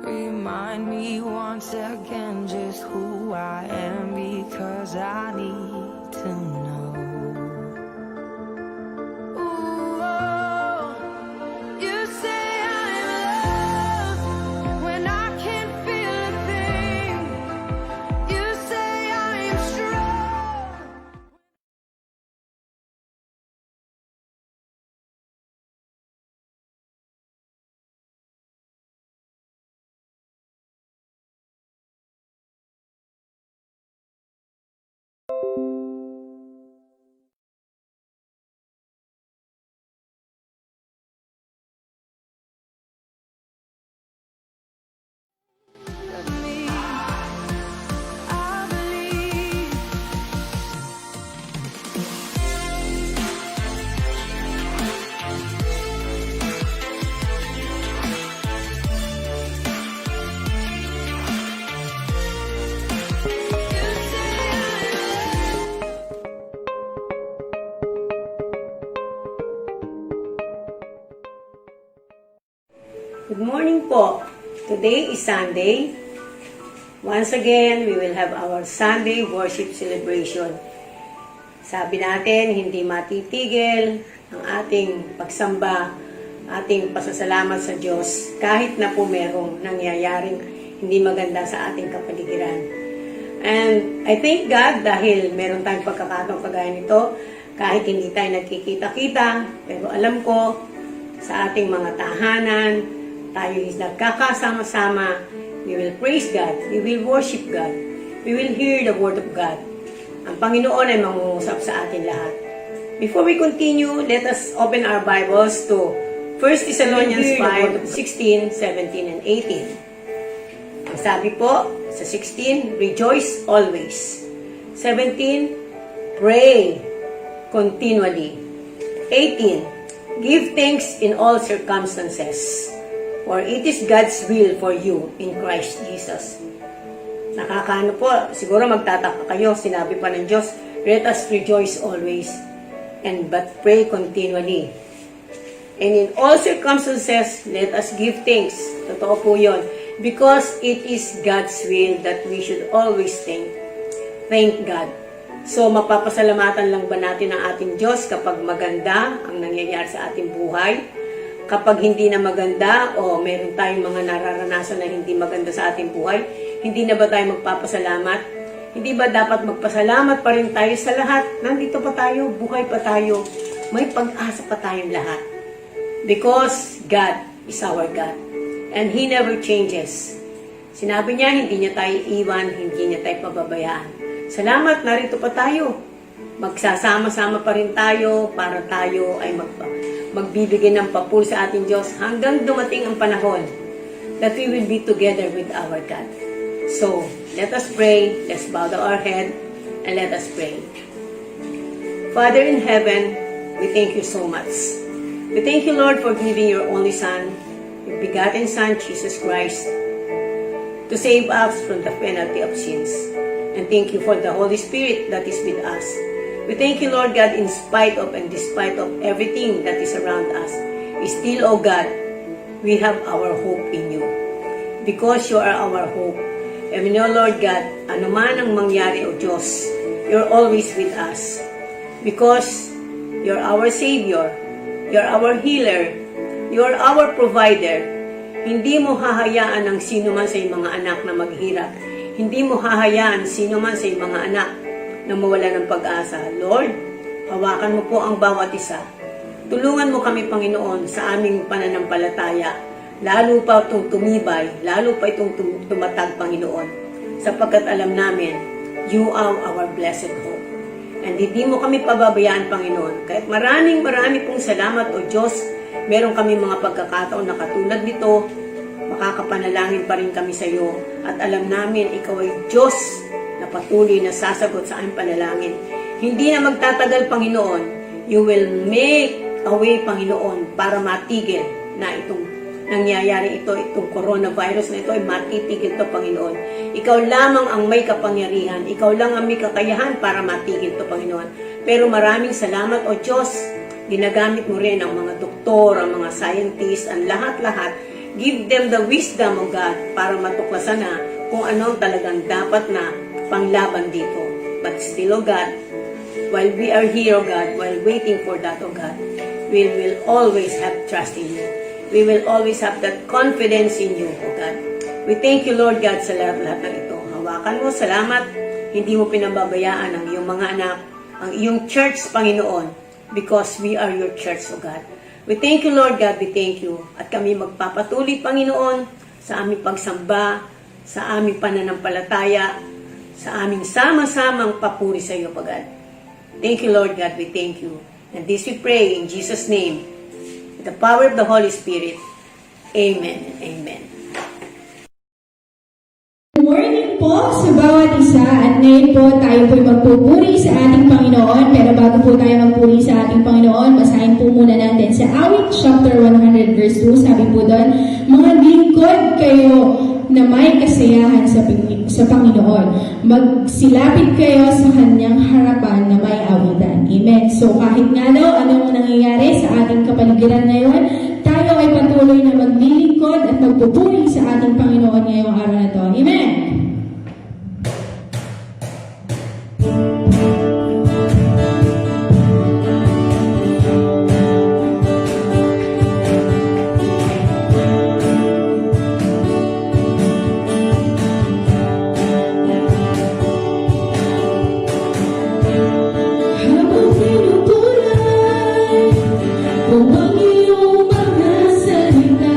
Remind me once again just who I am, because I need to know. Ooh, oh, you say I'm loved when I can't feel a thing. You say I'm strong. Me, I believe. You say Good morning po. Today is Sunday. Once again, we will have our Sunday worship celebration. Sabi natin, hindi matitigil ang ating pagsamba, ating pasasalamat sa Diyos kahit na po merong nangyayaring hindi maganda sa ating kapaligiran. And I thank God dahil meron tayong pagkakataong kagaya nito, kahit hindi tayo nagkikita-kita, pero alam ko sa ating mga tahanan, tayo is nagkakasama-sama. We will praise God. We will worship God. We will hear the word of God. Ang Panginoon ay mangungusap sa atin lahat. Before we continue, let us open our Bibles to 1 Thessalonians 5, 16, 17, and 18. Ang sabi po sa 16, rejoice always. 17, pray continually. 18, give thanks in all circumstances. For it is God's will for you in Christ Jesus. Nakakaano po, siguro magtataka kayo, sinabi pa ng Diyos, let us rejoice always, but pray continually. And in all circumstances, let us give thanks. Totoo po yun. Because it is God's will that we should always thank God. So, mapapasalamatan lang ba natin ang ating Diyos kapag maganda ang nangyayari sa ating buhay? Kapag hindi na maganda o meron tayong mga nararanasan na hindi maganda sa ating buhay, hindi na ba tayo magpapasalamat? Hindi ba dapat magpasalamat pa rin tayo sa lahat? Nandito pa tayo, buhay pa tayo, may pag-asa pa tayong lahat. Because God is our God. And He never changes. Sinabi niya, hindi niya tayo iwan, hindi niya tayo pababayaan. Salamat, narito pa tayo. Magsasama-sama pa rin tayo para tayo ay magbibigay ng papuri sa ating Diyos hanggang dumating ang panahon that we will be together with our God. So, let us pray. Let's bow down our head and let us pray. Father in heaven, we thank you so much. We thank you, Lord, for giving your only Son, your begotten Son, Jesus Christ, to save us from the penalty of sins. And thank you for the Holy Spirit that is with us. We thank you, Lord God, in spite of and despite of everything that is around us. Still, O God, we have our hope in you. Because you are our hope. And we know, Lord God, anuman ang mangyari, O Diyos, you're always with us. Because you're our Savior, you're our healer, you're our provider. Hindi mo hahayaan ang sino man sa iyong mga anak na maghirap. Hindi mo hahayaan sino man sa iyong mga anak na mawala ng pag-asa. Lord, hawakan mo po ang bawat isa. Tulungan mo kami, Panginoon, sa aming pananampalataya. Lalo pa itong tumibay, lalo pa itong tumatag, Panginoon. Sapagkat alam namin, you are our blessed hope. And hindi mo kami pababayaan, Panginoon. Kahit marami pong salamat, O Diyos, meron kami mga pagkakataon na katulad nito, makakapanalangin pa rin kami sa iyo. At alam namin, ikaw ay Diyos na patuloy na sasagot sa aming panalangin. Hindi na magtatagal, Panginoon. You will make a way, Panginoon, para matigil na itong nangyayari ito, itong coronavirus na ito ay matitigil ito, Panginoon. Ikaw lamang ang may kapangyarihan. Ikaw lang ang may kakayahan para matigil ito, Panginoon. Pero maraming salamat, O Diyos. Ginagamit mo rin ang mga doktor, ang mga scientists, ang lahat-lahat. Give them the wisdom, O God, para matuklasan na kung ano ang talagang dapat na panglaban dito. But still, O God, while we are here, O God, while waiting for that, O God, we will always have trust in you. We will always have that confidence in you, O God. We thank you, Lord God, sa lahat ng ito. Hawakan mo, salamat. Hindi mo pinababayaan ang iyong mga anak, ang iyong church, Panginoon, because we are your church, O God. We thank you, Lord God, we thank you. At kami magpapatuloy, Panginoon, sa aming pagsamba, sa aming pananampalataya, sa aming sama-samang papuri sa iyo, God. Thank you, Lord God, we thank you. And this we pray in Jesus' name, with the power of the Holy Spirit. Amen and amen. Good morning po sa bawat isa at ngayon po tayo po'y magpupuri sa ating Panginoon. Pero bago po tayo magpuri sa ating Panginoon, basahin po muna natin sa Awit chapter 100 verse 2. Sabi po doon, mga lingkod kayo na may kasiyahan sa Panginoon. Magsilapit kayo sa kanyang harapan na may awitan. Amen. So kahit nga daw anong nangyayari sa ating kapaligiran ngayon, tayo ay patuloy na maglilingkod at magpupuri sa ating Panginoon ngayong araw na to. Amen! Habang pinupulay kung ang iyong mga salita,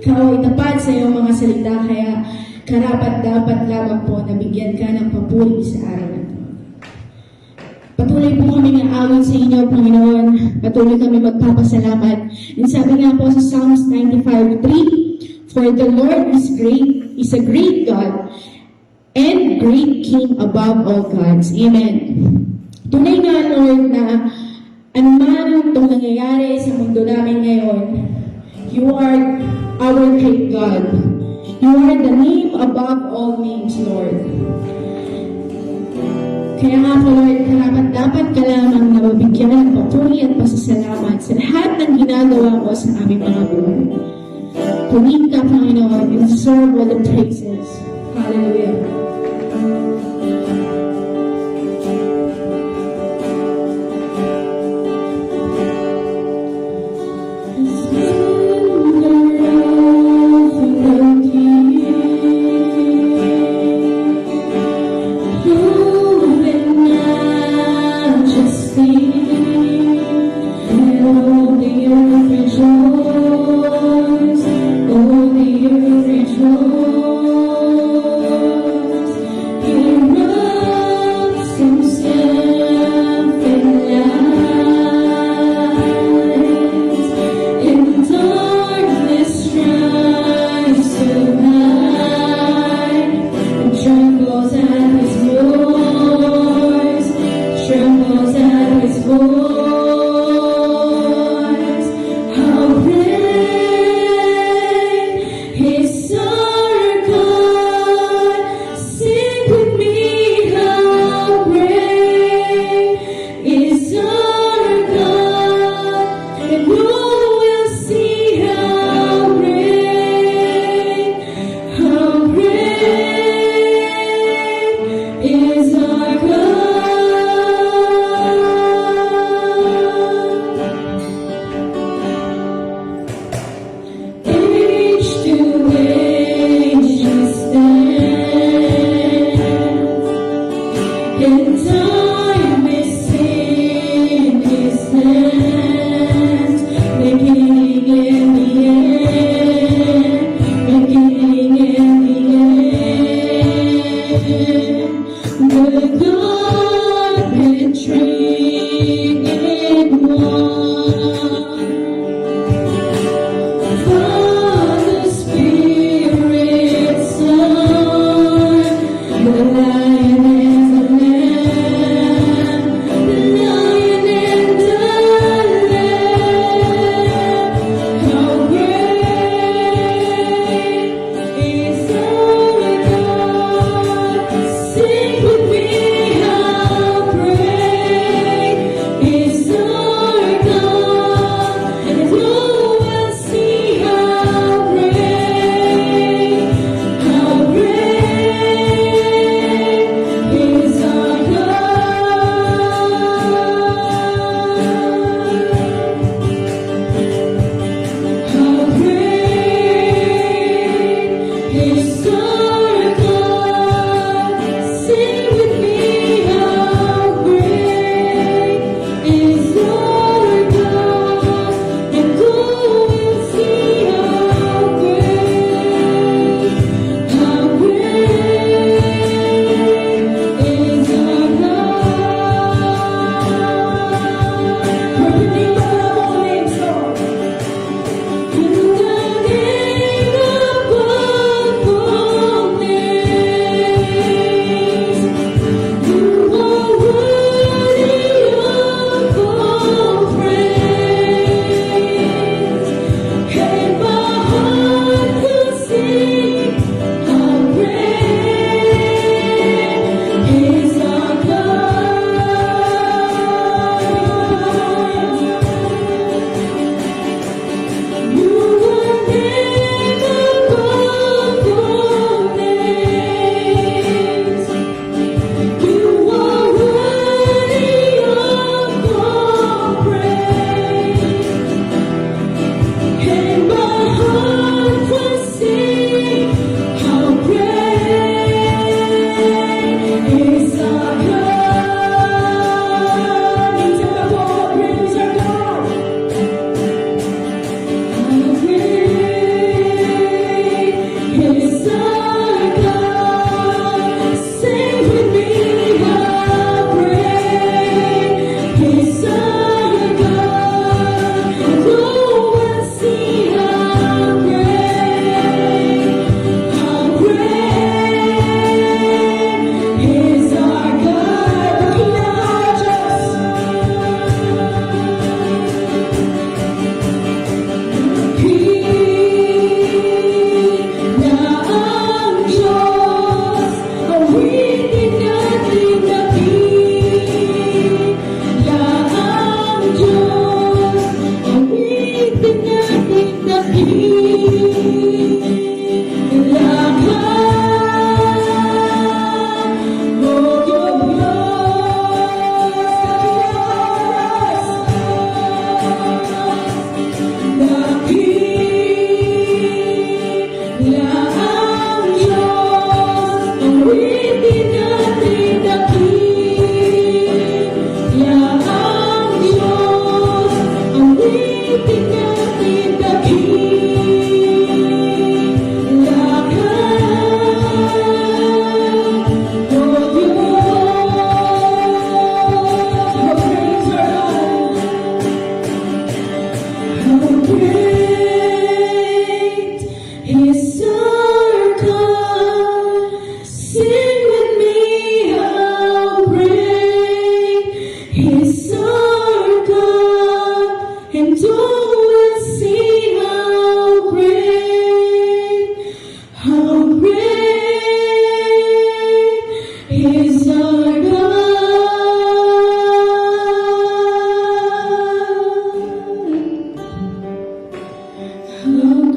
Ikaw ay tapat sa iyong mga salita, kaya karapat-dapat lamang po na bigyan ka ng papuri sa araw na ito. Patuloy po kami ng awit sa inyo, Panginoon. Patuloy kami magpapasalamat. And sabi nga po sa Psalms 95:3, "For the Lord is great, is a great God, and great King above all gods." Amen. Tunay nga, Lord, na anuman itong nangyayari sa mundo namin ngayon, you are our great God. You are the name above all names, Lord. Kaya nga po, Lord, karapat-dapat ka lamang na mabigyan ng papuri at pasasalamat sa lahat ng ginagawa mo sa aming mga buhay. Pumili ka, Panginoon, and deserve all the praises. Hallelujah. Rejoice, oh the earth rejoice.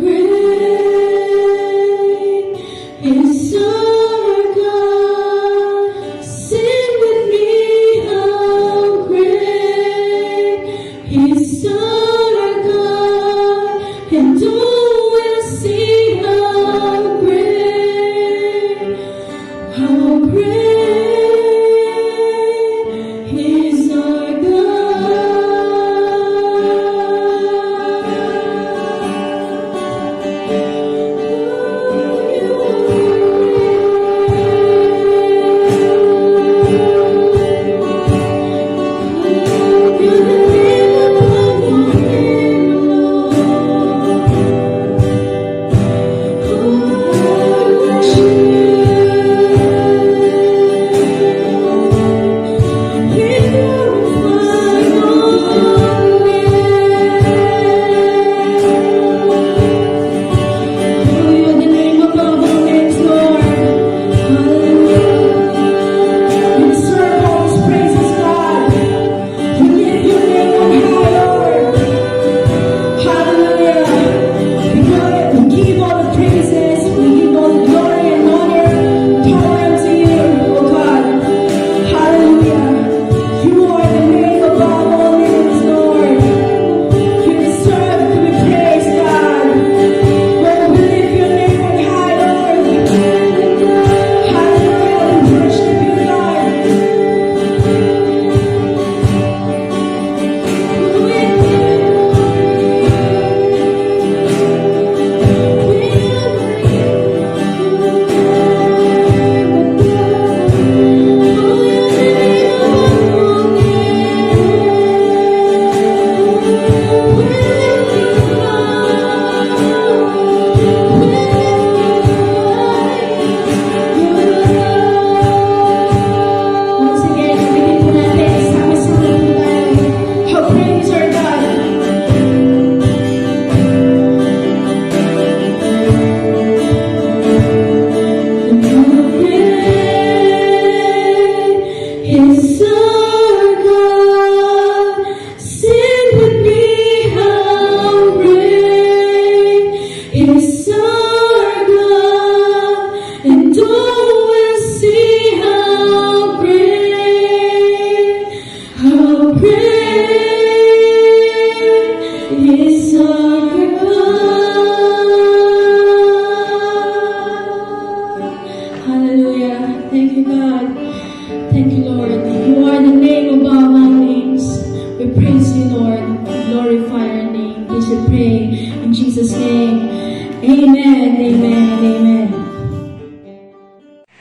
great is our God. Sing with me, how great is our God. And all will see how great is our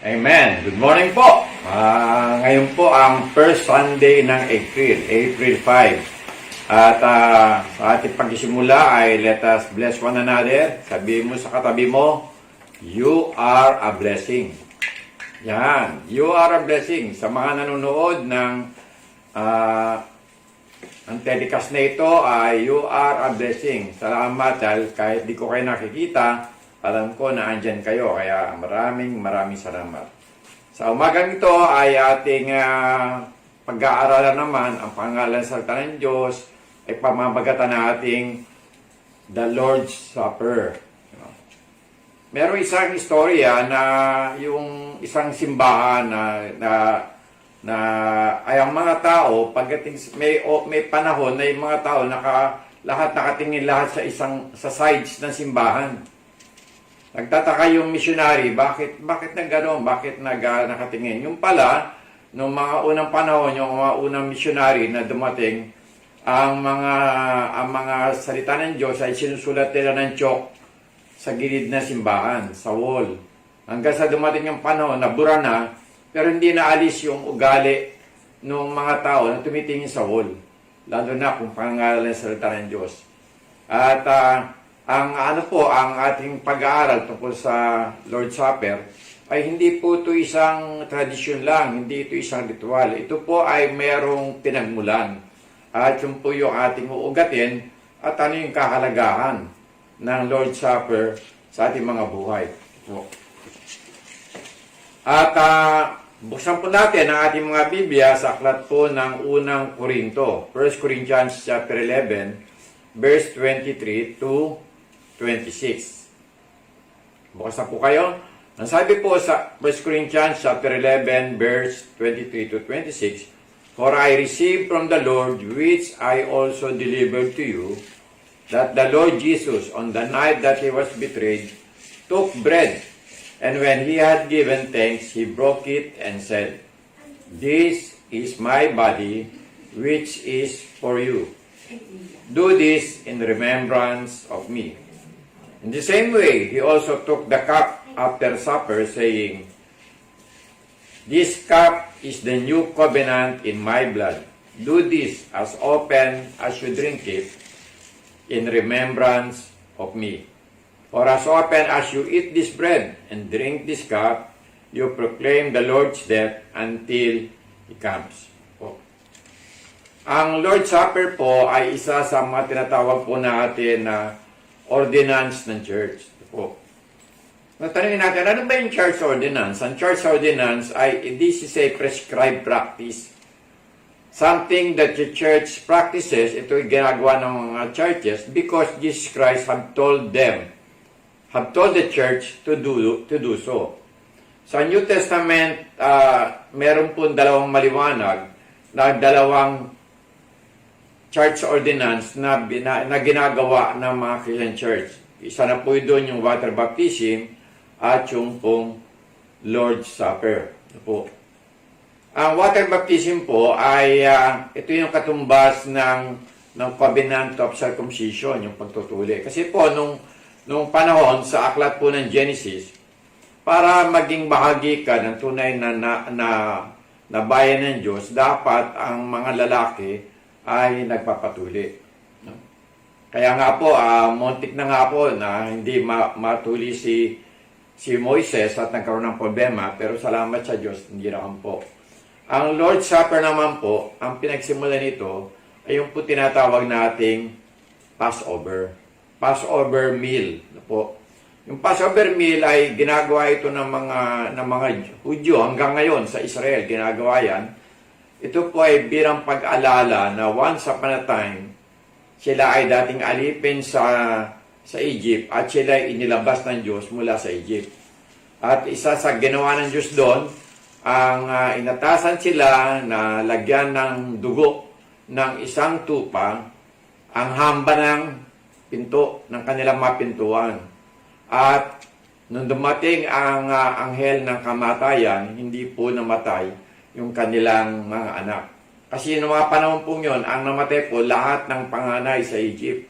Amen. Good morning po. Ngayon po ang first Sunday ng April 5. At sa ating pagsisimula ay let us bless one another. Sabihin mo sa katabi mo, you are a blessing. Yan, you are a blessing. Sa mga nanonood ng ang telecast na ito ay you are a blessing. Salamat dahil kahit di ko kayo nakikita, alam ko na andyan kayo. Kaya maraming salamat. Sa umagang ito ay ating pag-aaralan naman ang pangalan sa salita ng Diyos ay pamamagatan nating The Lord's Supper. Meron isang istorya na yung isang simbahan na ay ang mga tao pagdating may panahon na yung mga tao lahat nakatingin lahat sa sides ng simbahan. Nagtataka yung missionary, bakit na gano'n? Bakit nakatingin? Yung pala, nung mga unang panahon, yung mga unang missionary na dumating, ang mga salita ng Diyos ay sinusulat nila ng chalk sa gilid na simbahan, sa wall. Hanggang sa dumating yung panahon, nabura na, pero hindi naalis yung ugali ng mga tao na tumitingin sa wall. Lalo na kung pangalan ng salita ng Diyos. At ang ating pag-aaral tungkol sa Lord's Supper ay hindi po ito isang tradisyon lang, hindi ito isang ritual. Ito po ay mayroong pinagmulan. At yun po yung ating uugatin at ano yung kahalagahan ng Lord's Supper sa ating mga buhay. At buksan po natin ang ating mga Biblia sa aklat po ng unang Korinto, 1 Corinthians chapter 11, verse 23 to 26. Bukas na po kayo. Ang sabi po sa 1 Corinthians chapter 11, verse 23 to 26, "For I received from the Lord, which I also delivered to you, that the Lord Jesus, on the night that he was betrayed, took bread, and when he had given thanks, he broke it and said, 'This is my body, which is for you. Do this in remembrance of me.' In the same way, he also took the cup after supper, saying, 'This cup is the new covenant in my blood. Do this as often as you drink it in remembrance of me. For as often as you eat this bread and drink this cup, you proclaim the Lord's death until He comes.'" Po. Ang Lord's Supper po ay isa sa mga tinatawag po natin na ordinance ng church. Po. Natanungin natin, ano ba yung church ordinance? Ang church ordinance ay, this is a prescribed practice. Something that the church practices, ito ay ginagawa ng mga churches because Jesus Christ have told the church to do so. Sa New Testament, meron po dalawang maliwanag na dalawang church ordinance na ginagawa ng mga Christian church. Isa na po doon yung water baptism at yung pong Lord's Supper. Ito po. Ang water baptism po ay ito yung katumbas ng covenant of circumcision, yung pagtutuli. Kasi po nung panahon sa aklat po ng Genesis, para maging bahagi ka ng tunay na bayan ng Diyos, dapat ang mga lalaki ay nagpapatuli. No? Kaya nga po, muntik na nga po na hindi matuli si Moises at nagkaroon ng problema, pero salamat sa Diyos, hindi naman po. Ang Lord's Supper naman po, ang pinagsimula nito ay yung po tinatawag nating Passover. Passover meal. No po. Yung Passover meal ay ginagawa ito ng mga Hudyo hanggang ngayon sa Israel, ginagawa yan. Ito po ay birang pag-alala na once upon a time, sila ay dating alipin sa Egypt at sila ay inilabas ng Diyos mula sa Egypt. At isa sa ginawa ng Diyos doon, ang inatasan sila na lagyan ng dugo ng isang tupa ang hamba ng pinto ng kanilang mapintuan. At nung dumating ang anghel ng kamatayan, hindi po namatay yung kanilang mga anak. Kasi noong mga panahon po yun, ang namatay po lahat ng panganay sa Egypt.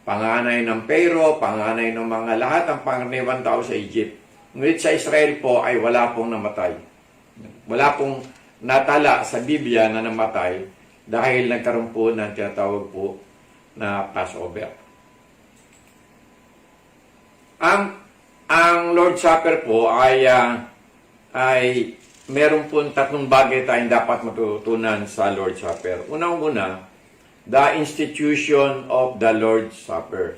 Panganay ng Pharaoh, panganay ng mga lahat ng panganiwang tao sa Egypt. Ngunit sa Israel po ay wala pong namatay. Wala pong natala sa Biblia na namatay dahil nagkaroon po ng tinatawag po na Passover. Ang Lord's Supper po ay meron po tatlong bagay tayong dapat matutunan sa Lord's Supper. Unang-una, the institution of the Lord's Supper.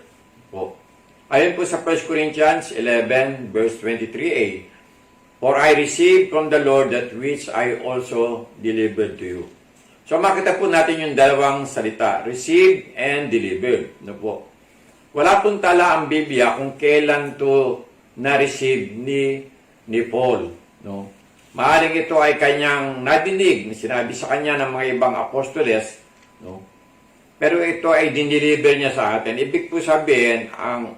Po. Ayon po sa 1 Corinthians 11, verse 23a, "For I received from the Lord that which I also delivered to you." So makita po natin yung dalawang salita, received and delivered. No po. Wala pong tala ang Biblia kung kailan to na-receive ni Paul. No? Maaaring ito ay kanyang nadinig, sinabi sa kanya ng mga ibang apostoles, no? Pero ito ay diniliver niya sa atin. Ibig po sabihin, ang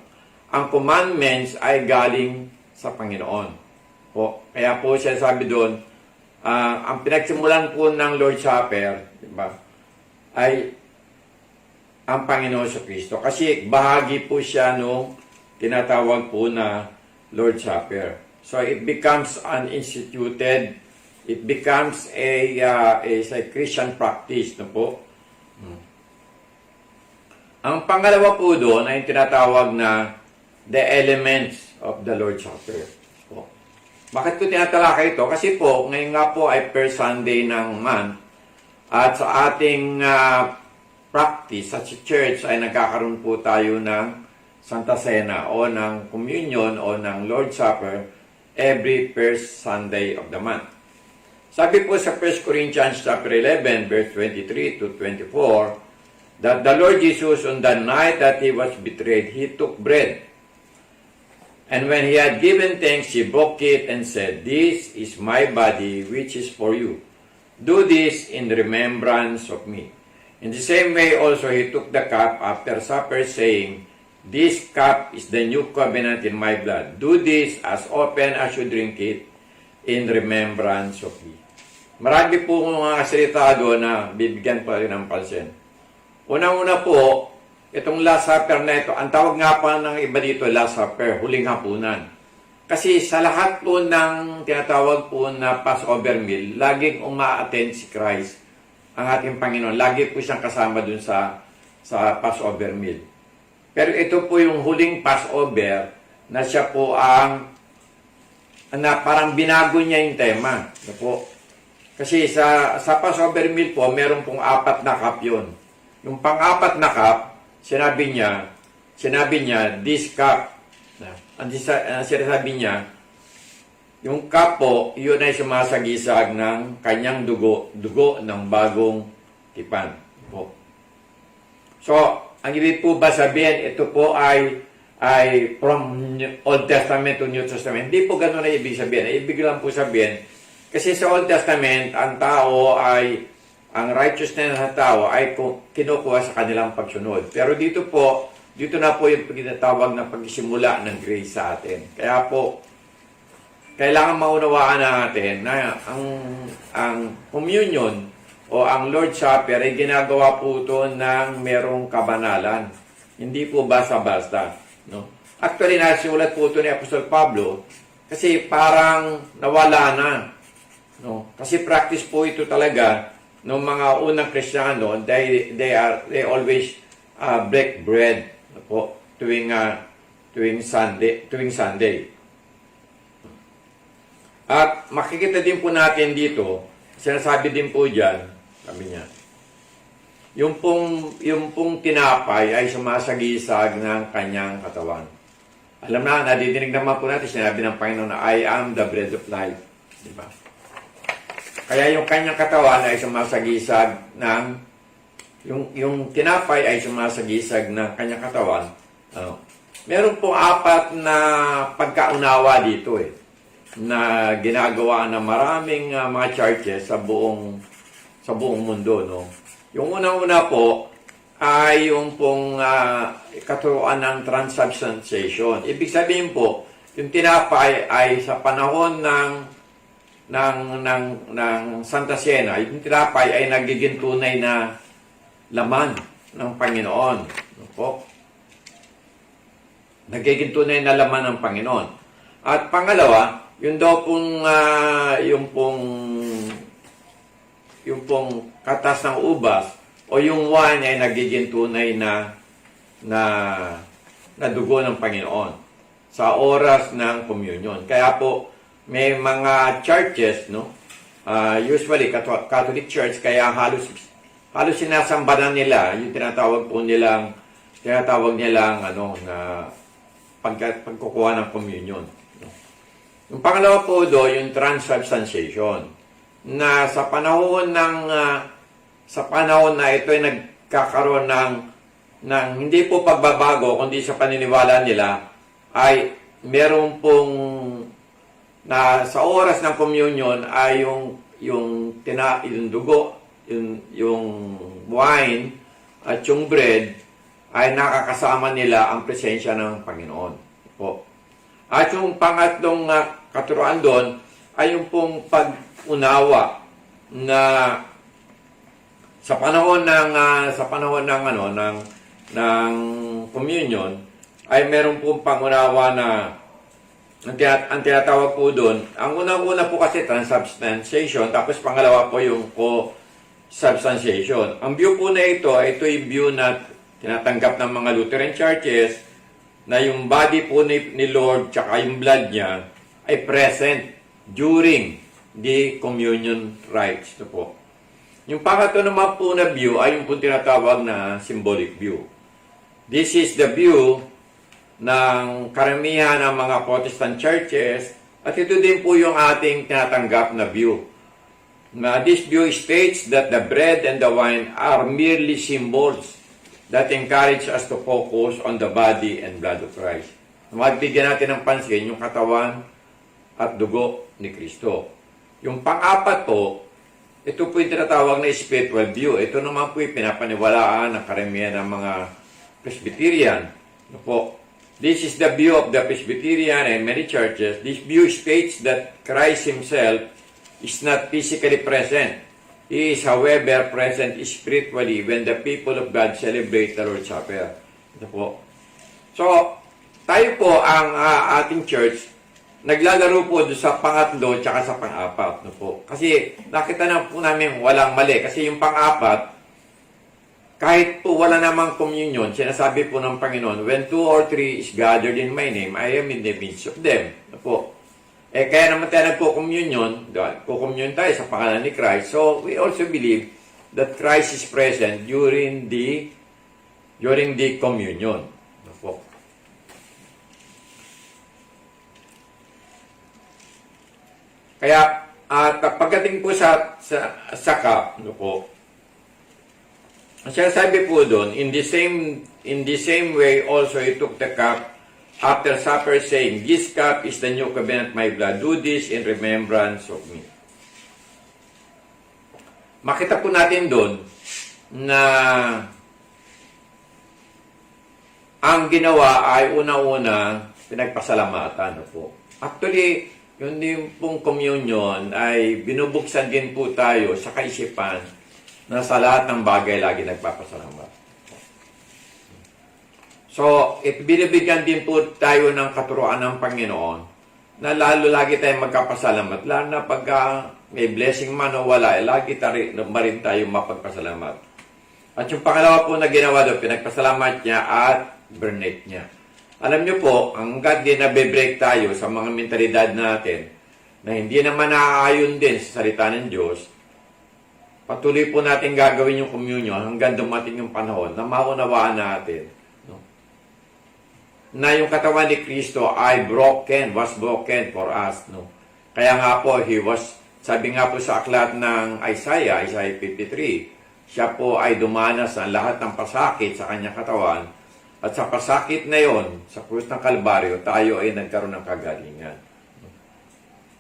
commandments ay galing sa Panginoon. Po. Kaya po siya sabi doon, ang pinagsimulan po ng Lord's Supper, diba, ay ang Panginoon sa Kristo. Kasi bahagi po siya nung tinatawag po na Lord's Supper. So it becomes uninstituted, it becomes a Christian practice, no po. Ang pangalawa po doon ay tinatawag na the elements of the Lord's Supper. Po. Bakit ko tinatalakay ito? Kasi po, ngayon nga po ay first Sunday ng month at sa ating practice at sa church ay nagkakaroon po tayo ng Santa Cena o ng Communion o ng Lord's Supper every first Sunday of the month. Sabi po sa 1 Corinthians chapter 11, verse 23 to 24, that the Lord Jesus, on the night that he was betrayed, he took bread. And when he had given thanks, he broke it and said, "This is my body, which is for you. Do this in remembrance of me." In the same way also he took the cup after supper, saying, "This cup is the new covenant in my blood. Do this as often as you drink it in remembrance of me." Marami po mga salita doon na bibigyan pa rin ng pansin. Unang-una po, itong Last Supper na ito, ang tawag nga pa ng iba dito, Last Supper, huling hapunan. Kasi sa lahat po ng tinatawag po na Passover meal, laging umaattend si Christ, ang ating Panginoon. Lagi po siyang kasama dun sa Passover meal. Pero ito po yung huling Passover na siya po na parang binago niya yung tema. Ano po? Kasi sa Passover meal po, meron pong 4 na cup yun. Yung pang-4 na cup, sinabi niya, "This cup." Ang sinasabi niya, yung cup po, yun ay sumasagisag ng kanyang dugo ng bagong tipan. Po. So, ang ibig po ba sabihin, ito po ay from Old Testament to New Testament. Hindi po ganun na ibig sabihin. Ibig lang po sabihin, kasi sa Old Testament, ang righteousness ng tao ay kinukuha sa kanilang pagsunod. Pero dito na po yung tinatawag na pagsimula ng grace sa atin. Kaya po, kailangan maunawaan natin na ang communion o ang Lord's Supper ay ginagawa po ito ng merong kabanalan. Hindi po basta-basta. No? Actually, nasulat po ito ni Apostol Pablo kasi parang nawala na. No? Kasi practice po ito talaga ng mga unang Kristiyano. They always break bread po tuwing Sunday. At makikita din po natin dito, sinasabi din po diyan, sabi niya, yung pong tinapay ay sumasagisag ng kanyang katawan. Alam na, nadidinig naman po natin, sinabi ng Panginoon na I am the bread of life. Di ba? Kaya yung kanyang katawan ay sumasagisag ng, yung tinapay ay sumasagisag ng kanyang katawan. Meron po 4 na pagkaunawa dito na ginagawa ng maraming mga churches sa buong mundo, no. Yung unang-una po ay yung pong katuruan ng transubstantiation. Ibig sabihin po, yung tinapay ay sa panahon ng Santa Cena, yung tinapay ay nagiging tunay na laman ng Panginoon. No po? Nagiging tunay na laman ng Panginoon. At pangalawa, yung daw pong yung pong katas ng ubas o yung wine ay nagiging tunay na dugo ng Panginoon sa oras ng communion. Kaya po may mga churches, no, usually Catholic Church, kaya halos sinasambahan nila yung tinatawag nilang na pagkukuha ng communion. Yung pangalawa po yung transubstantiation, na sa panahon na ito ay nagkakaroon ng hindi po pagbabago, kundi sa paniniwala nila ay meron pong na sa oras ng communion ay yung dugo, yung wine at yung bread ay nakakasama nila ang presensya ng Panginoon po. At yung pangatlong katuruan doon ay yung pong pag-unawa na sa panahon ng communion ay meron pong pangunawa na ang tinatawag po doon. Ang unang-una po kasi transubstantiation, tapos pangalawa po yung co-substantiation. Ang view po na ito ay view na tinatanggap ng mga Lutheran churches na yung body po ni Lord tsaka yung blood niya ay present during the communion rites. Ito po. Yung pangatlo naman po na view ay yung po tinatawag na symbolic view. This is the view ng karamihan ng mga Protestant churches at ito din po yung ating tinatanggap na view. This view states that the bread and the wine are merely symbols that encourage us to focus on the body and blood of Christ. Magbigyan natin ng pansin yung katawan at dugo ni Kristo. Yung pang-apat po, ito po yung tinatawag na spiritual view. Ito naman po yung pinapaniwalaan ng karamihan ng mga Presbyterian. Ano po? This is the view of the Presbyterian and many churches. This view states that Christ Himself is not physically present. He is, however, present spiritually when the people of God celebrate the Lord's Supper. Ito po. So, tayo po ang ating church, naglalaro po doon sa pangatlo at sa pang-apat. No po. Kasi nakita na po namin walang mali. Kasi yung pang-apat, kahit po wala namang communion, sinasabi po ng Panginoon, when 2 or 3 is gathered in my name, I am in the midst of them. No po. Kaya naman tayo nagpo-communion, po-communion tayo sa pangalan ni Christ. So, we also believe that Christ is present during the communion. No po. Kaya, pagdating po sa cup, no po, siya sabi po doon, in the same way also he took the cup after supper, saying, this cup is the new covenant, my blood. Do this in remembrance of me. Makita po natin doon na ang ginawa ay una-una pinagpasalamatan. No po. Actually, yung din pong communion ay binubuksan din po tayo sa kaisipan na sa lahat ng bagay lagi nagpapasalamat. So, binibigyan din po tayo ng katuruan ng Panginoon na lalo lagi tayong magkapasalamat. Lalo na pagka may blessing man o wala, lagi rin tayo mapagpasalamat. At yung pangalawa po na ginawa doon, pinagpasalamat niya at bernate niya. Alam niyo po, hanggat din nabe-break tayo sa mga mentalidad natin na hindi naman naaayon din sa salita ng Diyos, patuloy po natin gagawin yung communion hanggang dumating yung panahon na maunawaan natin, no, na yung katawan ni Kristo ay was broken for us. No? Kaya nga po, sabi nga po sa aklat ng Isaiah 53, siya po ay dumanas ang lahat ng pasakit sa kanyang katawan. At sa pasakit na yon, sa krus ng Kalbaryo, tayo ay nagkaroon ng kagalingan.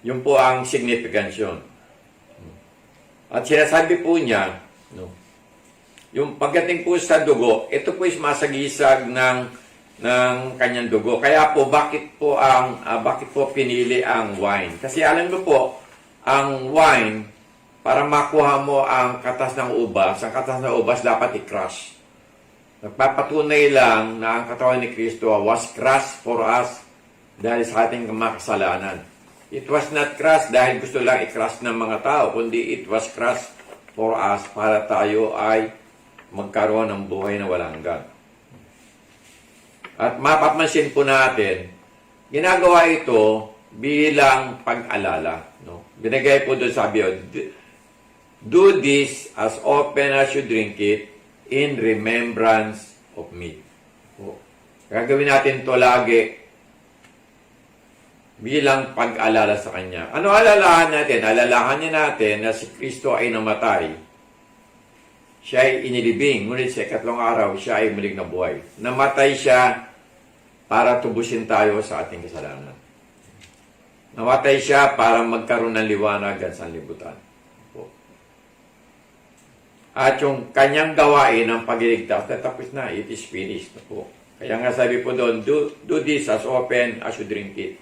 Yun po ang significance yun. At sinasabi po niya, no, yung pagdating po sa dugo, ito po is masagisag ng kanyang dugo. Kaya po, bakit po pinili ang wine? Kasi alam mo po, ang wine, para makuha mo ang katas ng ubas, ang katas ng ubas dapat i-crush. Nagpapatunay lang na ang katawan ni Kristo was crushed for us dahil sa ating makasalanan. It was not crushed dahil gusto lang i-crush ng mga tao, kundi it was crushed for us para tayo ay magkaroon ng buhay na walang hanggan. At mapapansin po natin, ginagawa ito bilang pag-alala. No? Binigay po doon sabi, do this as often as you drink it, in remembrance of me. O, gagawin natin to lagi bilang pag-alala sa Kanya. Ano alalahan natin? Alalahanin natin na si Kristo ay namatay. Siya ay inilibing. Ngunit sa ikatlong araw, siya ay muling nabuhay. Namatay siya para tubusin tayo sa ating kasalanan. Namatay siya para magkaroon ng liwanag at sanlibutan. At yung kanyang gawain ng pagliligtas, tapos na, it is finished. Po. Kaya nga sabi po doon, do this as often as you drink it.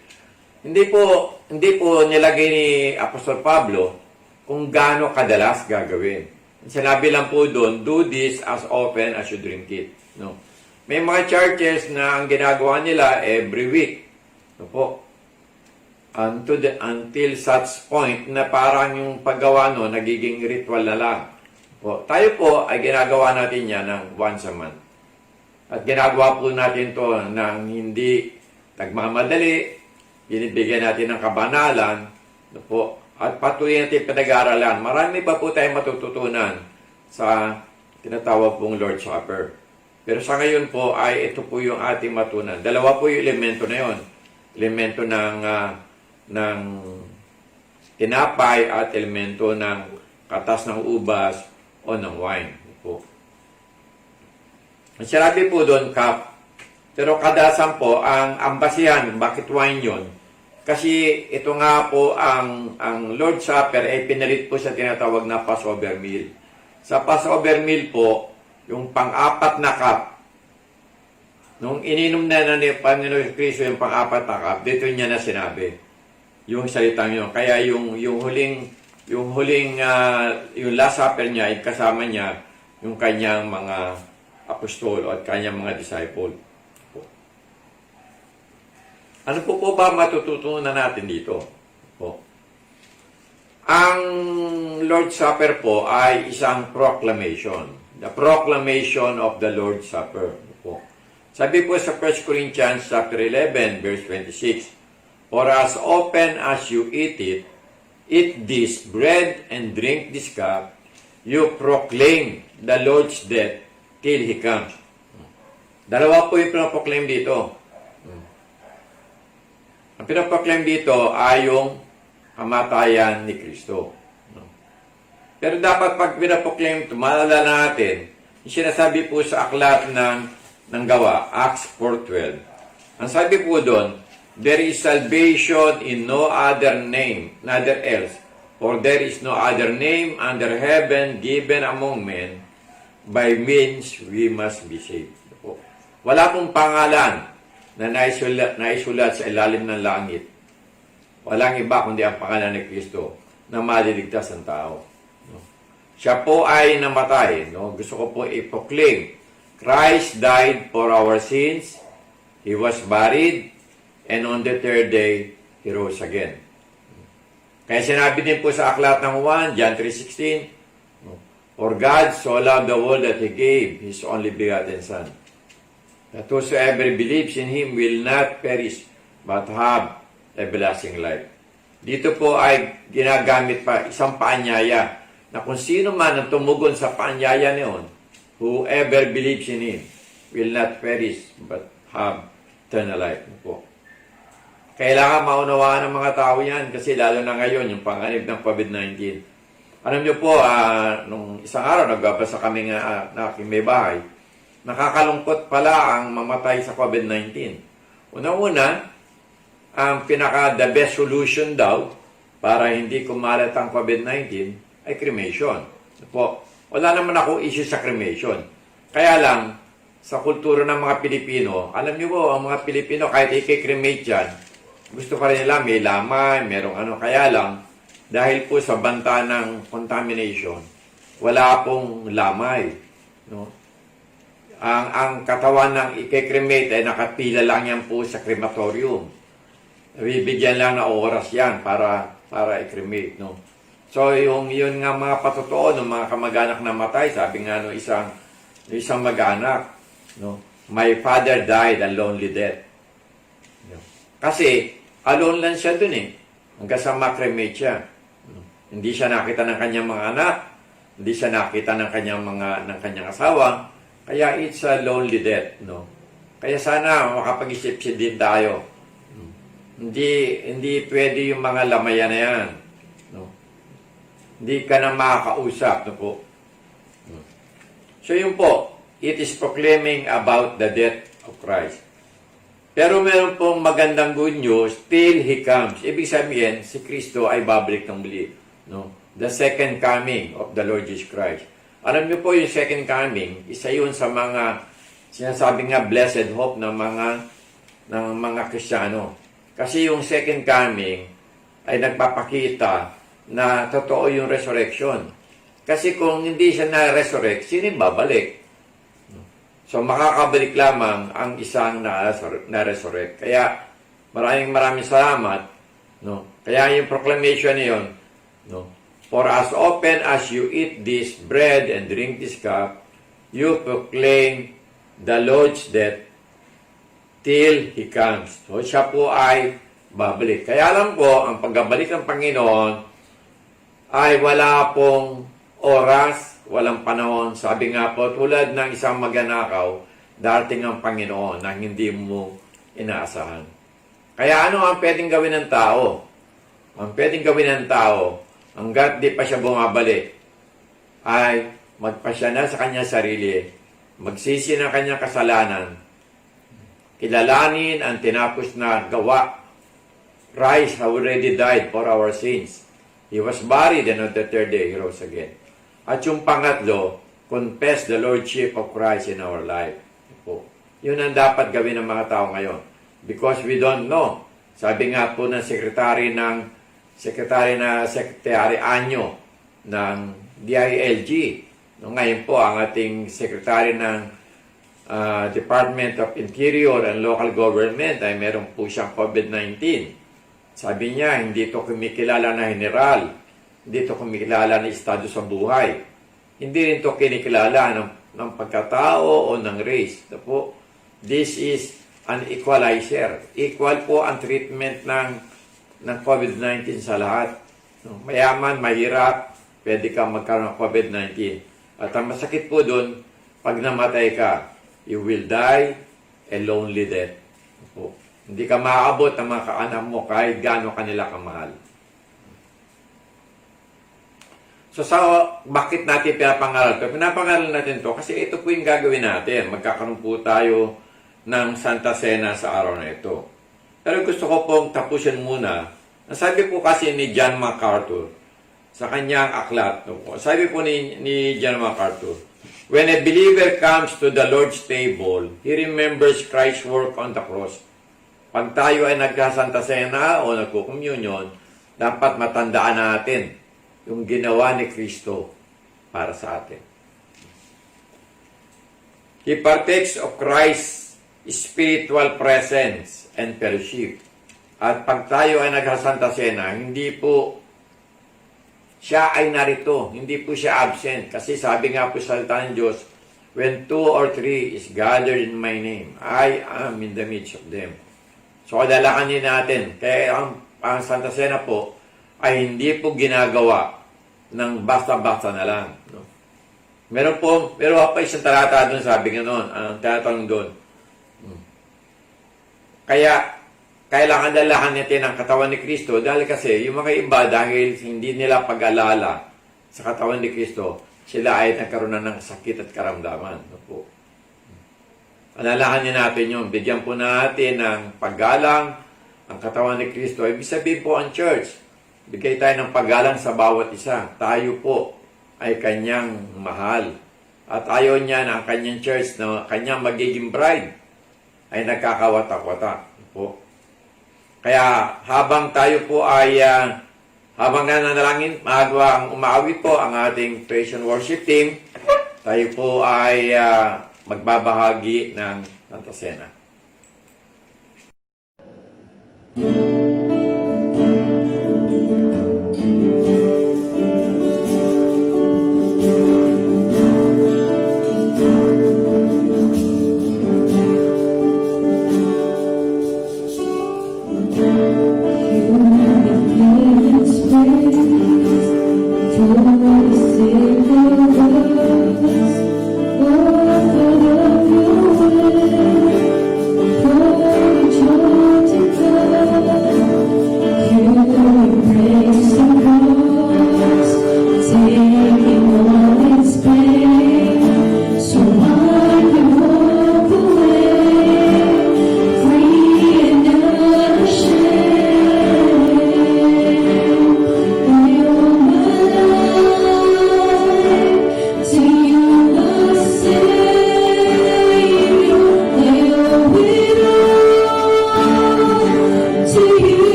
Hindi po nilagay ni Apostol Pablo kung gaano kadalas gagawin. Sinabi lang po doon, do this as often as you drink it. No? May mga churches na ang ginagawa nila every week. No po. Until such point na parang yung paggawa no, nagiging ritual na lang. Po, tayo po ay ginagawa natin yan ng once a month. At ginagawa po natin to ng hindi nagmamadali, binibigyan natin ng kabanalan, po, at patuloy natin pinag-aaralan. Marami pa po tayong matututunan sa tinatawag pong Lord's Supper. Pero sa ngayon po ay ito po yung ating matunan. Dalawa po yung elemento na yon. Elemento ng tinapay at elemento ng katas ng ubas o ng wine po. Ang sinabi po doon, cup. Pero kadalasan po, ang basihan, bakit wine yun? Kasi ito nga po, ang Lord's Supper ay pinalit po sa tinatawag na Passover meal. Sa Passover meal po, yung pang-apat na cup, nung ininom na ni Panginoon Kristo yung pang-apat na cup, dito niya na sinabi yung salitang yun. Kaya yung Last Supper niya, ay kasama niya yung kanyang mga apostol at kanyang mga disciple. Ano po ba matututunan natin dito? Ang Lord's Supper po ay isang proclamation. The proclamation of the Lord's Supper. Sabi po sa 1 Corinthians chapter 11, verse 26, For as often as you eat this bread and drink this cup, you proclaim the Lord's death till He comes. Dalawa po yung pinaproclaim dito. Ang pinaproclaim dito ay yung kamatayan ni Kristo. Pero dapat pag pinaproclaim ito, maalala natin, yung sinasabi po sa aklat ng Gawa, Acts 4:12. Ang sabi po doon, there is salvation in no other name, neither else, for there is no other name under heaven given among men by means we must be saved. Wala pong pangalan na naisulat sa ilalim ng langit. Walang iba kundi ang pangalan ni Kristo na maliligtas ang tao. Siya po ay namatay. Gusto ko po i-proclaim, Christ died for our sins, He was buried, and on the third day, He rose again. Kaya sinabi din po sa aklat ng Juan, John 3:16, For God so loved the world that He gave His only begotten Son, that whosoever believes in Him will not perish, but have everlasting life. Dito po ay ginagamit pa isang paanyaya na kung sino man ang tumugon sa paanyaya niyon, whoever believes in Him will not perish, but have eternal life. Kailangan maunawaan ng mga tao yan kasi lalo na ngayon, yung panganib ng COVID-19. Alam niyo po, nung isang araw, nagbabasa kami na aking may bahay, nakakalungkot pala ang mamatay sa COVID-19. Una-una, ang the best solution daw para hindi kumalat ang COVID-19 ay cremation. Wala naman ako issue sa cremation. Kaya lang, sa kultura ng mga Pilipino, alam niyo po, ang mga Pilipino, kahit i-cremate yan, gusto pa rin nila, may lamay, merong ano. Kaya lang, dahil po sa banta ng contamination, wala pong lamay. Ang katawan ng i-cremate ay nakapila lang yan po sa crematorium. Bibigyan lang na oras yan para i-cremate. So, yun nga mga patotoo ng mga kamag-anak na matay, sabi nga no isang mag-anak, my father died a lonely death. Kasi, alone lang siya dun hanggang sa makremate siya. Hindi siya nakita ng kanyang mga anak, hindi siya nakita ng kanyang asawa, kaya it's a lonely death, Kaya sana makapag-isip din tayo. Hindi pwede yung mga lamayan na yan, Hindi ka na makakausap, po. So yun po, it is proclaiming about the death of Christ. Pero meron pong magandang good news till He comes. Ibig sabihin, si Kristo ay babalik ng muli. The second coming of the Lord Jesus Christ. Alam niyo po yung second coming, isa yun sa mga sinasabi nga blessed hope ng mga Kristiyano. Kasi yung second coming ay nagpapakita na totoo yung resurrection. Kasi kung hindi siya na-resurrect, sino babalik? So makakabalik lamang ang isang na-resurrect. Kaya maraming salamat. Kaya yung proclamation na yun, For as often as you eat this bread and drink this cup, you proclaim the Lord's death till He comes. So siya po ay babalik. Kaya lang po, ang pagbabalik ng Panginoon ay wala pong oras, walang panahon. Sabi nga po, tulad ng isang magnanakaw, darating ang Panginoon na hindi mo inaasahan. Kaya ano ang pwedeng gawin ng tao? Ang pwedeng gawin ng tao, hanggat di pa siya bumabalik, ay magpasya na sa kanya sarili magsisi ng kanyang kasalanan, kilalanin ang tinapos na gawa. Christ already died for our sins. He was buried and on the third day, He rose again. At yung pangatlo, confess the Lordship of Christ in our life. Po. Yun ang dapat gawin ng mga tao ngayon. Because we don't know. Sabi nga po ng Secretary Anyo ng DILG. No, ngayon po, ang ating Secretary ng Department of Interior and Local Government ay meron po siyang COVID-19. Sabi niya, hindi ito kumikilala na general, hindi ito kumikilala na estado sa buhay. Hindi rin ito kinikilala ng pagkatao o ng race. Po, this is an equalizer. Equal po ang treatment ng COVID-19 sa lahat. Mayaman, mahirap, pwede kang magkaroon ng COVID-19. At ang masakit po dun, pag namatay ka, you will die a lonely death. Po. Hindi ka maaabot ng mga kaanak mo kahit gaano kanila kamahal. So, bakit natin pinapangaral ito? Pinapangaral natin ito kasi ito po yung gagawin natin. Magkakaroon po tayo ng Santa Cena sa araw na ito. Pero gusto ko pong tapusin muna. Sabi po kasi ni John MacArthur sa kanyang aklat. Sabi po ni John MacArthur, when a believer comes to the Lord's table, he remembers Christ's work on the cross. Pag tayo ay nagka-Santa Cena o nagko-communion, dapat matandaan natin yung ginawa ni Kristo para sa atin. He partakes of Christ's spiritual presence and fellowship. At pag tayo ay nagka-Santa Cena, hindi po siya ay narito, hindi po siya absent. Kasi sabi nga po sa salita ng Diyos, when 2 or 3 is gathered in my name, I am in the midst of them. So, kadalakan natin. Kaya ang Santa Cena po ay hindi po ginagawa ng basta-basta na lang. No? Meron pa isang talata doon, sabi nga noon, ang tinatanong doon. Kaya, kailangan dalahan natin ang katawan ni Kristo dahil kasi yung mga iba dahil hindi nila pag-alala sa katawan ni Kristo, sila ay nagkaroon na ng sakit at karamdaman. No po. Alalahanin natin yun. Bigyan po natin ng paggalang ang katawan ni Kristo. Ibig sabihin po ang church. Bigay tayo ng paggalang sa bawat isa. Tayo po ay kanyang mahal. At ayaw niya na ang kanyang church na kanyang magiging bride ay nagkakawata-wata. Po. Kaya habang tayo po ay habang nananalangin, ang umaawit po ang ating praise and worship team, tayo po ay magbabahagi ng Santa Cena. Oh,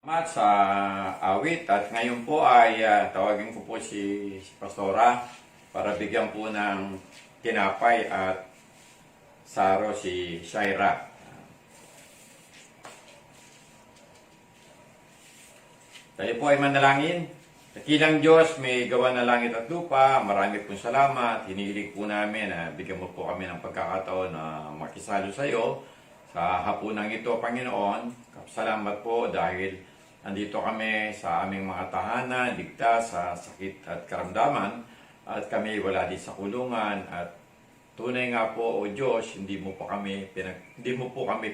Sa awit at ngayon po ay tawagin ko po si Pastora para bigyan po ng tinapay at saro si Shaira. Tayo po ay manalangin. Dakilang Diyos, may gawa na langit at lupa. Marami pong salamat. Hinihiling po namin na bigyan mo po kami ng pagkakataon na makisalo sa iyo sa hapunang ito, Panginoon. Salamat po dahil andito kami sa aming mga tahanan, ligtas sa sakit at karamdaman, at kami wala din sa kulungan, at tunay nga po, O Diyos, hindi mo po kami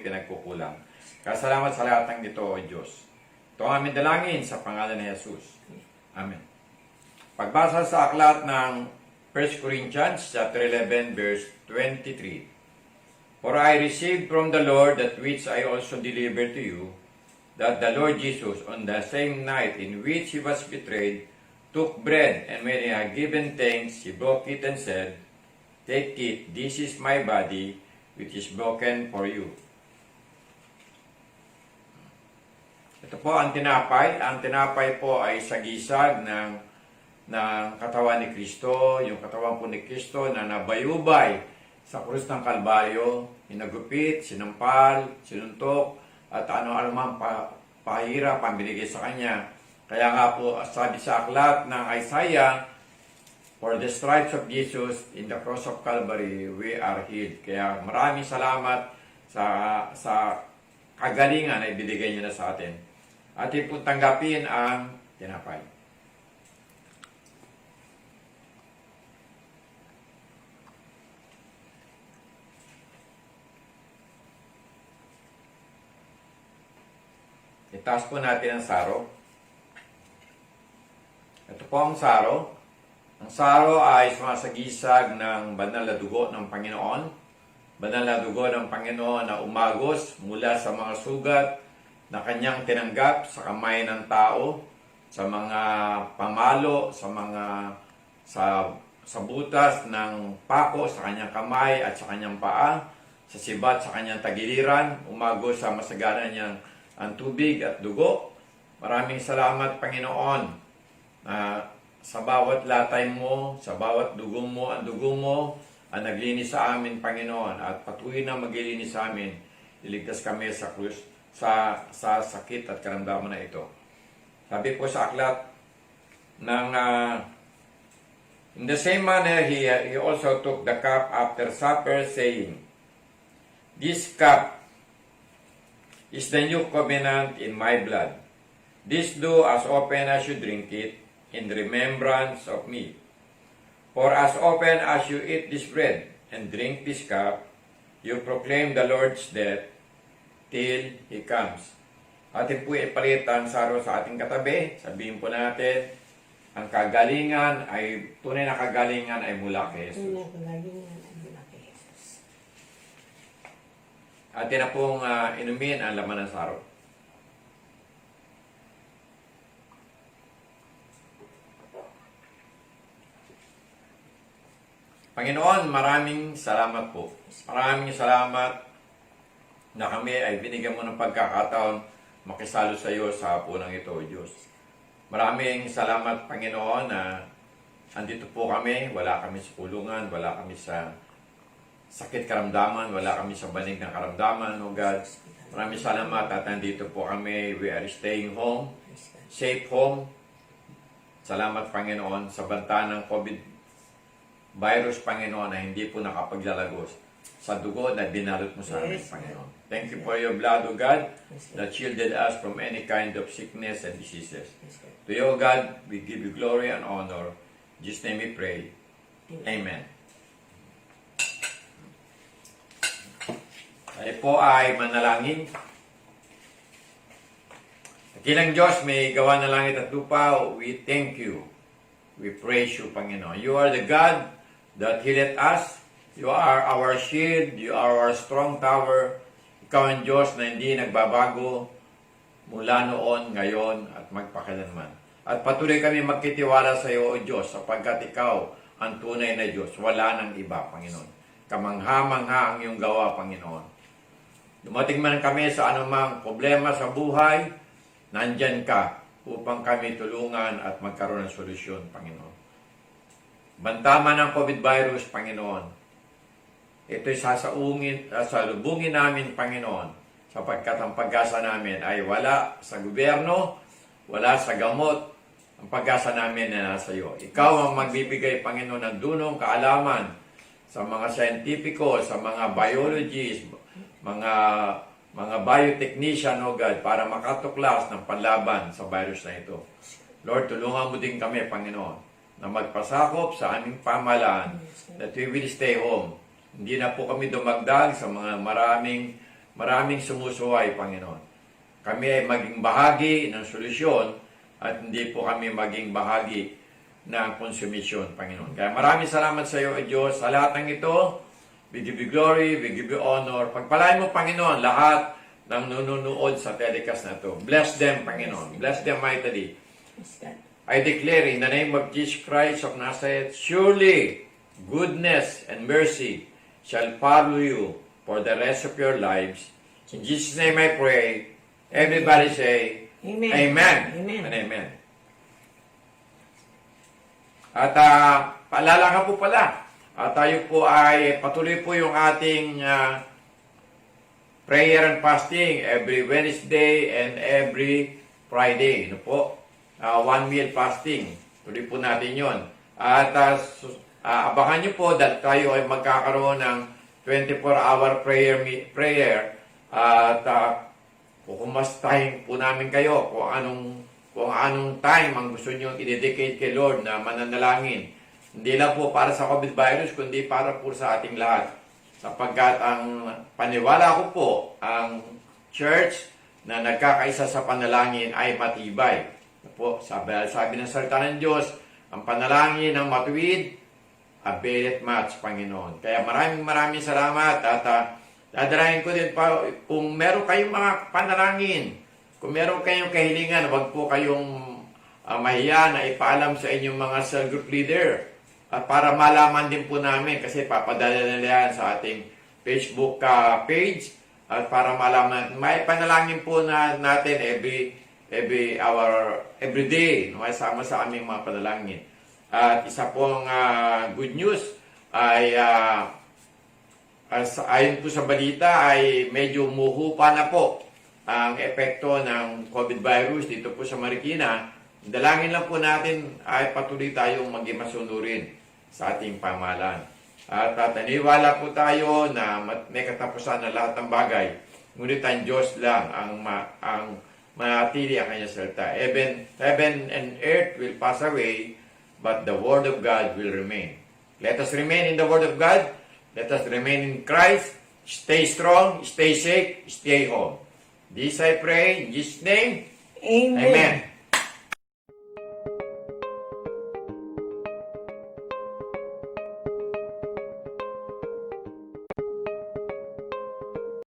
pinagkukulang. Kaya salamat sa lahat ng ito, O Diyos. Ito ang aming dalangin sa pangalan ni Jesus. Amen. Pagbasa sa aklat ng 1 Corinthians chapter 11 verse 23. For I received from the Lord that which I also delivered to you, that the Lord Jesus, on the same night in which he was betrayed, took bread, and when he had given thanks, he broke it and said, Take it, this is my body, which is broken for you. Ito po ang tinapay. Ang tinapay po ay sagisag ng katawan ni Kristo, yung katawan po ni Kristo na nabayubay sa krus ng Kalbaryo, hinagupit, sinampal, sinuntok, at ano-anumang pahirap ang binigay sa Kanya. Kaya nga po, sabi sa aklat ng Isaiah, for the stripes of Jesus in the cross of Calvary, we are healed. Kaya maraming salamat sa kagalingan na ibinigay niya na sa atin. Atin po tanggapin ang tinapay. Itaas po natin ang saro. Ito po ang saro. Ang saro ay sumasagisag ng banal na dugo ng Panginoon. Banal na dugo ng Panginoon na umagos mula sa mga sugat na kanyang tinanggap sa kamay ng tao, sa mga pamalo, sa butas ng pako sa kanyang kamay at sa kanyang paa, sa sibat sa kanyang tagiliran, umagos sa masagana niyang ang tubig at dugo. Maraming salamat, Panginoon, sa bawat latay mo, sa bawat dugo mo, ang dugo mo ang naglinis sa amin, Panginoon, at patuloy na maglilinis sa amin. Iligtas kami sa krus, sa sakit at karamdaman na ito. Sabi po sa aklat ng in the same manner, he also took the cup after supper, saying, This cup is the new covenant in my blood. This do as often as you drink it, in remembrance of me. For as often as you eat this bread and drink this cup, you proclaim the Lord's death till He comes. Atin po ipalitan saro sa ating katabi. Sabihin po natin, ang kagalingan ay, tunay na kagalingan ay mula kay Jesus. Atin na pong inumin ang laman ng saro. Panginoon, maraming salamat po. Maraming salamat na kami ay binigyan mo ng pagkakataon makisalo sa iyo sa hapunang ito, Diyos. Maraming salamat, Panginoon, na andito po kami. Wala kami sa kulungan, wala kami sa sakit karamdaman, wala kami sa banig ng karamdaman, O God. Maraming salamat at nandito po kami. We are staying home, safe home. Salamat, Panginoon, sa banta ng COVID virus, Panginoon, na hindi po nakapaglalagos sa dugo na binalot mo sa amin, Panginoon. Thank you for your blood, O God, that shielded us from any kind of sickness and diseases. To you, O God, we give you glory and honor. In Jesus' name we pray. Amen. Tayo po ay manalangin. Dakilang Diyos, may gawa na langit at lupa, we thank you. We praise you, Panginoon. You are the God that healed us. You are our shield. You are our strong tower. Ikaw ang Diyos na hindi nagbabago mula noon, ngayon, at magpakailanman. At patuloy kami magkitiwala sa iyo, O Diyos, sapagkat ikaw ang tunay na Diyos. Wala nang iba, Panginoon. Kamangha-mangha ang iyong gawa, Panginoon. Dumating man kami sa anumang problema sa buhay, nandyan ka upang kami tulungan at magkaroon ng solusyon, Panginoon. Bantama ng COVID virus, Panginoon. Ito'y salubungin namin, Panginoon, sapagkat ang pag-asa namin ay wala sa gobyerno, wala sa gamot. Ang pag-asa namin na nasa iyo. Ikaw ang magbibigay, Panginoon, ng dunong kaalaman sa mga scientifico, sa mga biologists, mga biotechnician, O God, para makatuklas ng panlaban sa virus na ito. Lord, tulungan mo din kami, Panginoon, na magpasakop sa aming pamahalaan that we will stay home. Hindi na po kami dumagdag sa mga maraming sumusuway, Panginoon. Kami ay maging bahagi ng solusyon at hindi po kami maging bahagi ng konsumisyon, Panginoon. Kaya maraming salamat sa iyo, Diyos, sa lahat ng ito. We give you glory, we give you honor. Pagpalain mo, Panginoon, lahat ng nanonood sa telecast na ito. Bless them, Panginoon. Bless them mightily. I declare in the name of Jesus Christ of Nazareth, surely goodness and mercy shall follow you for the rest of your lives. In Jesus' name I pray. Everybody say, Amen. Amen. Amen. And amen. At paalala ka po pala, tayo po ay patuloy po yung ating prayer and fasting every Wednesday and every Friday. Ano po? One meal fasting. Tuloy po natin yon. At abangan nyo po dahil tayo ay magkakaroon ng 24-hour prayer at kukumastahin po namin kayo kung anong time ang gusto nyo i-dedicate kay Lord na mananalangin. Hindi lang po para sa COVID virus, kundi para po sa ating lahat. Sapagkat ang paniwala ko po, ang church na nagkakaisa sa panalangin ay matibay. Po, sabi ng salita ng Diyos, ang panalangin ng matuwid, availeth much, Panginoon. Kaya maraming salamat at dadarahin ko din pa, kung meron kayong mga panalangin, kung meron kayong kahilingan, wag po kayong mahiya na ipaalam sa inyong mga cell group leader. At para malaman din po namin, kasi papadala nila yan sa ating Facebook page, at para malaman, may panalangin po natin every day, sama sa aming mga panalangin. At isa pong good news ay ayon po sa balita ay medyo umuhupa na po ang epekto ng COVID virus dito po sa Marikina. Dalangin lang po natin ay patuloy tayong maging masunurin sa ating pamahalaan. At naniwala po tayo na may katapusan na lahat ng bagay. Ngunit ang Diyos lang ang manatili ang kanyang salita. Heaven and earth will pass away, but the Word of God will remain. Let us remain in the Word of God. Let us remain in Christ. Stay strong, stay safe, stay home. This I pray in Jesus' name. Amen. Amen.